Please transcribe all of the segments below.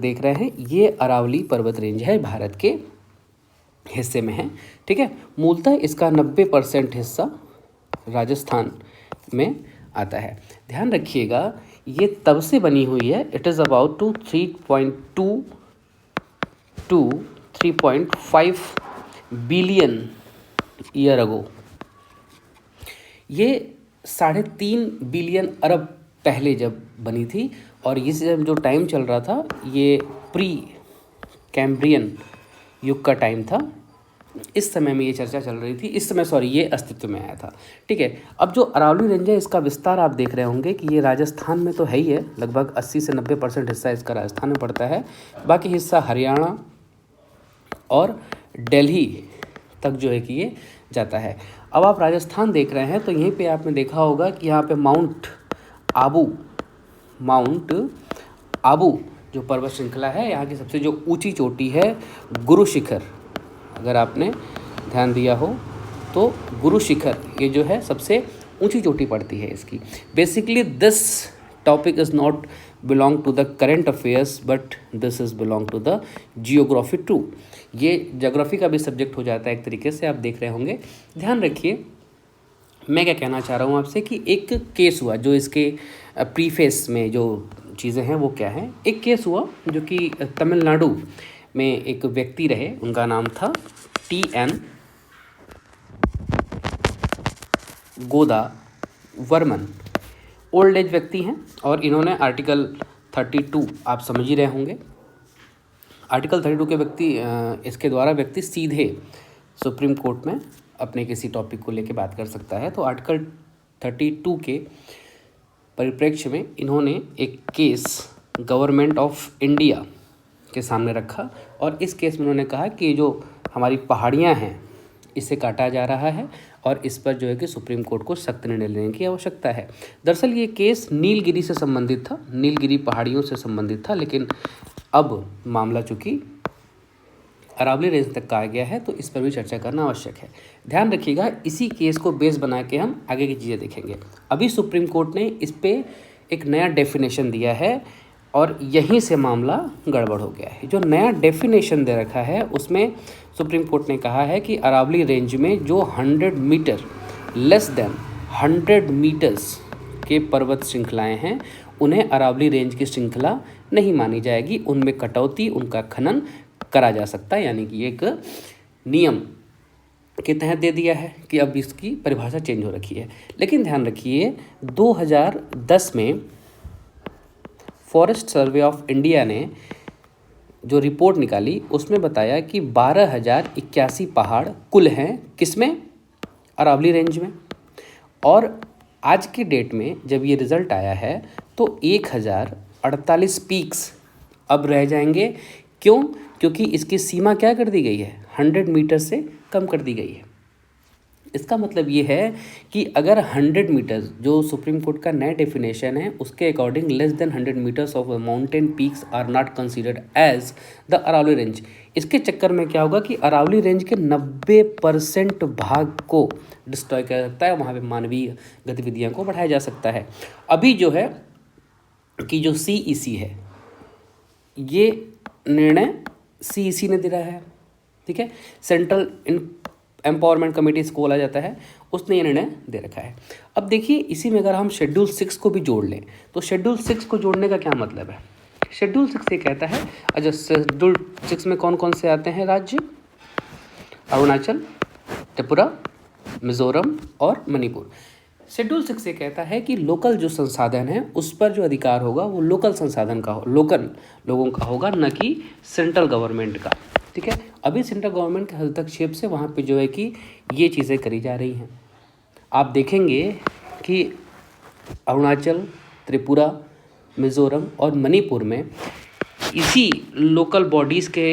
देख रहे हैं ये अरावली पर्वत रेंज है, भारत के हिस्से में है। ठीक है, मूलतः इसका 90% हिस्सा राजस्थान में आता है। ध्यान रखिएगा ये तब से बनी हुई है, it is about to 3.2 to 3.5 billion year ago. ये 3.5 बिलियन अरब पहले जब बनी थी, और ये जो टाइम चल रहा था ये प्री कैम्ब्रियन युग का टाइम था। इस समय में ये चर्चा चल रही थी, इस समय ये अस्तित्व में आया था। ठीक है, अब जो अरावली रेंज है इसका विस्तार आप देख रहे होंगे कि ये राजस्थान में तो है ही है, लगभग 80 से 90% हिस्सा इसका राजस्थान में पड़ता है, बाकी हिस्सा हरियाणा और दिल्ली तक जो है कि ये जाता है। अब आप राजस्थान देख रहे हैं तो यहीं पे आपने देखा होगा कि यहाँ पे माउंट आबू जो पर्वत श्रृंखला है, यहाँ की सबसे जो ऊंची चोटी है गुरु शिखर। अगर आपने ध्यान दिया हो तो गुरु शिखर ये जो है सबसे ऊंची चोटी पड़ती है इसकी। Basically this topic is not belong to the current affairs but this is belong to the geography too. ये ज्योग्राफी का भी सब्जेक्ट हो जाता है एक तरीके से, आप देख रहे होंगे। ध्यान रखिए मैं क्या कहना चाह रहा हूँ आपसे कि एक केस हुआ जो इसके प्रीफेस में जो चीज़ें हैं वो क्या हैं। एक केस हुआ जो कि तमिलनाडु में एक व्यक्ति रहे, उनका नाम था TN गोदावर्मन। ओल्ड एज व्यक्ति हैं और इन्होंने आर्टिकल 32 आप समझ ही रहे होंगे। आर्टिकल 32 के व्यक्ति इसके द्वारा व्यक्ति सीधे सुप्रीम कोर्ट में अपने किसी टॉपिक को लेकर बात कर सकता है। तो आर्टिकल 32 के परिप्रेक्ष्य में इन्होंने एक केस गवर्नमेंट ऑफ इंडिया के सामने रखा, और इस केस में उन्होंने कहा कि जो हमारी पहाड़ियाँ हैं इसे काटा जा रहा है और इस पर जो है कि सुप्रीम कोर्ट को सख्त निर्णय लेने की आवश्यकता है। दरअसल ये केस नीलगिरी से संबंधित था, नीलगिरी पहाड़ियों से संबंधित था, लेकिन अब मामला चूँकि अरावली रेंज तक कहा गया है तो इस पर भी चर्चा करना आवश्यक है। ध्यान रखिएगा इसी केस को बेस बना के हम आगे की चीज़ें देखेंगे। अभी सुप्रीम कोर्ट ने इस पर एक नया डेफिनेशन दिया है और यहीं से मामला गड़बड़ हो गया है। जो नया डेफिनेशन दे रखा है उसमें सुप्रीम कोर्ट ने कहा है कि अरावली रेंज में जो 100 मीटर लेस देन 100 मीटर्स के पर्वत श्रृंखलाएं हैं उन्हें अरावली रेंज की श्रृंखला नहीं मानी जाएगी, उनमें कटौती, उनका खनन करा जा सकता है। यानी कि एक नियम के तहत दे दिया है कि अब इसकी परिभाषा चेंज हो रखी है। लेकिन ध्यान रखिए 2010 में फॉरेस्ट सर्वे ऑफ इंडिया ने जो रिपोर्ट निकाली उसमें बताया कि 12,081 पहाड़ कुल हैं किसमें, अरावली रेंज में। और आज की डेट में जब ये रिज़ल्ट आया है तो 1048 पीक्स अब रह जाएंगे। क्यों? क्योंकि इसकी सीमा क्या कर दी गई है, 100 मीटर से कम कर दी गई है। इसका मतलब ये है कि अगर 100 मीटर्स जो सुप्रीम कोर्ट का नया डेफिनेशन है उसके according less than 100 metres of mountain peaks are not considered as the Aravalli range, इसके चक्कर में क्या होगा कि अरावली रेंज के 90% भाग को डिस्ट्रॉय किया जा सकता है, वहाँ पे मानवीय गतिविधियों को बढ़ाया जा सकता है। अभी जो है कि जो CEC है ये निर्णय CEC ने दिया है, ठीक है, सेंट्रल एम्पावरमेंट कमेटी इसको बोला जाता है, उसने ये निर्णय दे रखा है। अब देखिए इसी में अगर हम शेड्यूल 6 को भी जोड़ लें तो शेड्यूल 6 को जोड़ने का क्या मतलब है। शेड्यूल 6 ये कहता है, अच्छा शेड्यूल 6 में कौन कौन से आते हैं राज्य, अरुणाचल, त्रिपुरा, मिजोरम और मणिपुर। शेड्यूल 6 ये कहता है कि लोकल जो संसाधन है उस पर जो अधिकार होगा वो लोकल संसाधन का लोकल लोगों का होगा, न कि सेंट्रल गवर्नमेंट का। ठीक है, अभी सेंट्रल गवर्नमेंट के हस्तक्षेप से वहाँ पे जो है कि ये चीज़ें करी जा रही हैं। आप देखेंगे कि अरुणाचल, त्रिपुरा, मिज़ोरम और मणिपुर में इसी लोकल बॉडीज़ के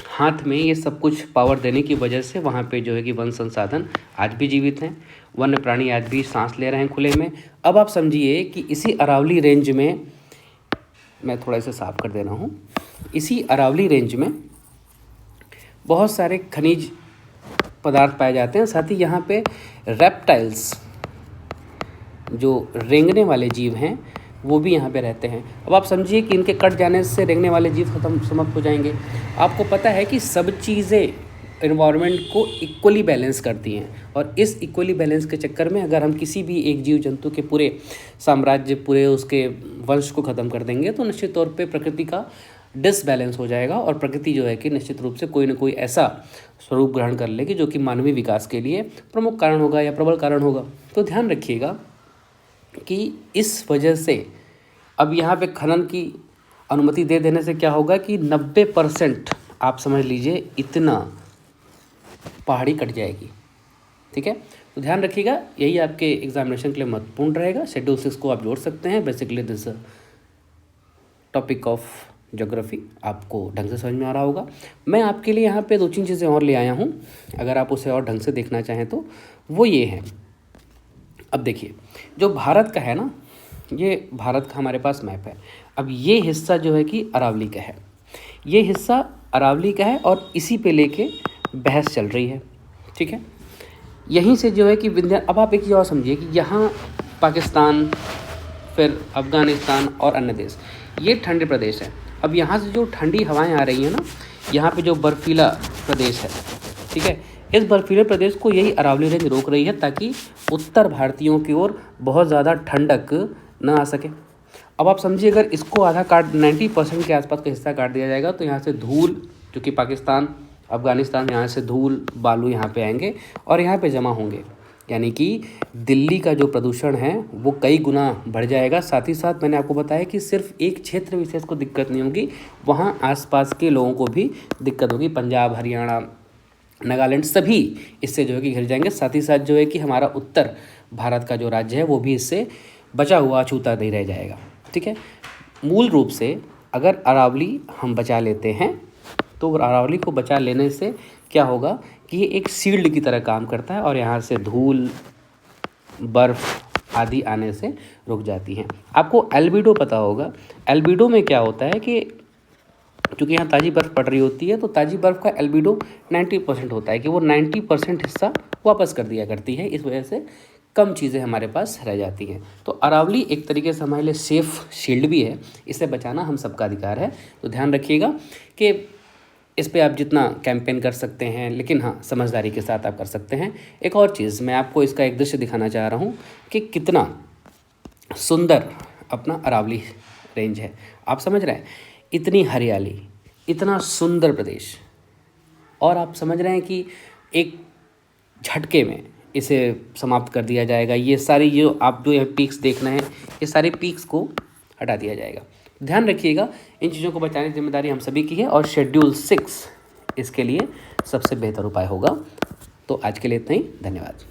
हाथ में ये सब कुछ पावर देने की वजह से वहाँ पे जो है कि वन संसाधन आज भी जीवित हैं, वन्य प्राणी आज भी सांस ले रहे हैं खुले में। अब आप समझिए कि इसी अरावली रेंज में, मैं थोड़ा इसे साफ कर दे रहा हूँ, इसी अरावली रेंज में बहुत सारे खनिज पदार्थ पाए जाते हैं। साथ ही यहाँ पे रेप्टाइल्स जो रेंगने वाले जीव हैं वो भी यहाँ पे रहते हैं। अब आप समझिए कि इनके कट जाने से रेंगने वाले जीव समाप्त हो जाएंगे। आपको पता है कि सब चीज़ें इन्वायरमेंट को इक्वली बैलेंस करती हैं, और इस इक्वली बैलेंस के चक्कर में अगर हम किसी भी एक जीव जंतु के पूरे साम्राज्य, पूरे उसके वंश को ख़त्म कर देंगे तो निश्चित तौर पे प्रकृति का डिसबैलेंस हो जाएगा, और प्रकृति जो है कि निश्चित रूप से कोई ना कोई ऐसा स्वरूप ग्रहण कर लेगी जो कि मानवीय विकास के लिए प्रमुख कारण होगा या प्रबल कारण होगा। तो ध्यान रखिएगा कि इस वजह से अब यहाँ पे खनन की अनुमति दे देने से क्या होगा कि 90% आप समझ लीजिए इतना पहाड़ी कट जाएगी। ठीक है, तो ध्यान रखिएगा, यही आपके एग्जामिनेशन के लिए महत्वपूर्ण रहेगा। शेड्यूल 6 को आप जोड़ सकते हैं। Basically this topic of geography आपको ढंग से समझ में आ रहा होगा। मैं आपके लिए यहाँ पे 2-3 चीज़ें और ले आया हूँ, अगर आप उसे और ढंग से देखना चाहें तो वो ये है। अब देखिए, जो भारत का है ना, ये भारत का हमारे पास मैप है। अब ये हिस्सा जो है कि अरावली का है, ये हिस्सा अरावली का है और इसी पे लेके बहस चल रही है। ठीक है, यहीं से जो है कि अब आप एक चीज़ और समझिए कि यहाँ पाकिस्तान, फिर अफ़गानिस्तान और अन्य देश, ये ठंडे प्रदेश है। अब यहाँ से जो ठंडी हवाएं आ रही हैं ना, यहाँ पे जो बर्फीला प्रदेश है, ठीक है, इस बर्फीले प्रदेश को यही अरावली रेंज रोक रही है ताकि उत्तर भारतीयों की ओर बहुत ज़्यादा ठंडक न आ सके। अब आप समझिए, अगर इसको आधा काट 90% के आसपास का हिस्सा काट दिया जाएगा तो यहाँ से धूल, जो कि पाकिस्तान, अफ़गानिस्तान, यहाँ से धूल बालू यहाँ पे आएंगे और यहाँ पे जमा होंगे, यानी कि दिल्ली का जो प्रदूषण है वो कई गुना बढ़ जाएगा। साथ ही साथ मैंने आपको बताया कि सिर्फ एक क्षेत्र विशेष को दिक्कत नहीं होगी, वहाँ आसपास के लोगों को भी दिक्कत होगी। पंजाब, हरियाणा, नागालैंड सभी इससे जो है कि घिर जाएंगे। साथ ही साथ जो है कि हमारा उत्तर भारत का जो राज्य है वो भी इससे बचा हुआ, अछूता नहीं रह जाएगा। ठीक है, मूल रूप से अगर अरावली हम बचा लेते हैं तो अरावली को बचा लेने से क्या होगा कि ये एक शील्ड की तरह काम करता है और यहाँ से धूल, बर्फ़ आदि आने से रुक जाती हैं। आपको एल्बिडो पता होगा। एल्बिडो में क्या होता है कि चूँकि यहाँ ताज़ी बर्फ़ पड़ रही होती है तो ताज़ी बर्फ़ का एल्बिडो 90% होता है कि वो 90% हिस्सा वापस कर दिया करती है। इस वजह से कम चीज़ें हमारे पास रह जाती हैं। तो अरावली एक तरीके से हमारे लिए सेफ़ शील्ड भी है, इसे बचाना हम सबका अधिकार है। तो ध्यान रखिएगा कि इस पे आप जितना कैंपेन कर सकते हैं, लेकिन हाँ, समझदारी के साथ आप कर सकते हैं। एक और चीज़, मैं आपको इसका एक दृश्य दिखाना चाह रहा हूँ कि कितना सुंदर अपना अरावली रेंज है। आप समझ रहे हैं, इतनी हरियाली, इतना सुंदर प्रदेश, और आप समझ रहे हैं कि एक झटके में इसे समाप्त कर दिया जाएगा। ये सारी जो आप जो पीक्स देख रहे हैं, ये सारे पीक्स को हटा दिया जाएगा। ध्यान रखिएगा, इन चीज़ों को बचाने की जिम्मेदारी हम सभी की है और शेड्यूल 6 इसके लिए सबसे बेहतर उपाय होगा। तो आज के लिए इतना ही, धन्यवाद।